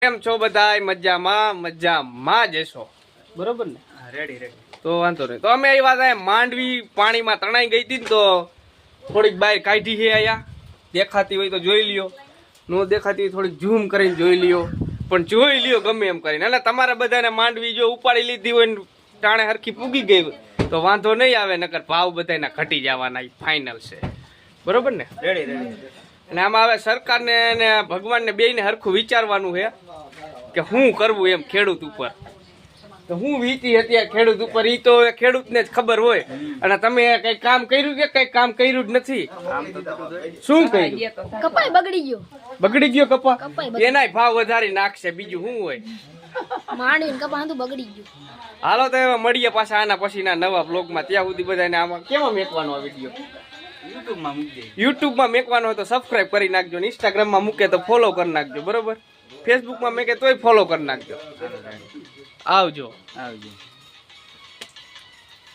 કેમ છો બધાય? મજામાં જશો બરોબર ને? રેડી તો વાંધો નહીં. તો અમે એ વાત માંડવી પાણીમાં તણાઈ ગઈ હતી ને તો થોડીક બહાર કાઢી છે. આયા દેખાતી હોય તો જોઈ લ્યો, નો દેખાતી હોય થોડીક ઝૂમ કરીને જોઈ લ્યો, પણ જોઈ લ્યો ગમે એમ કરીને. એટલે તમારે બધાને માંડવી જો ઉપાડી લીધી હોય ને ટાણે હરખી પૂગી ગઈ તો વાંધો નહીં આવે, નકર ભાવ બધાના ઘટી જવાના ફાઇનલ છે બરોબર ને? રેડી અને આમાં હવે સરકારને અને ભગવાનને બેયને હરખું વિચારવાનું છે કે શું કરવું એમ ખેડૂત ઉપર. તો હું વીતી અત્યારે ખેડૂત ઉપર ઈ તો ખેડૂતને જ ખબર હોય. અને તમે કઈ કામ કર્યું કે કઈ કામ કર્યું જ નથી? શું કર્યું? કપાઈ બગડી ગયો કપા. એનાય ભાવ વધારી નાખશે, બીજું શું હોય? માંડવી કપા તો બગડી ગયું. હાલો તો હવે મળીએ પાછા આના પછીના નવા બ્લોગમાં. ત્યાં સુધી બધાને આમાં કેમાં મેકવાનો આ વિડીયો? યુટ્યુબમાં મેકવાનો હોય તો સબસ્ક્રાઇબ કરી નાખજો, ઇન્સ્ટાગ્રામમાં મૂકે તો ફોલો કરી નાખજો બરોબર. ફેસબુકમાં મેકે તોય ફોલો કરી નાખજો. આવજો.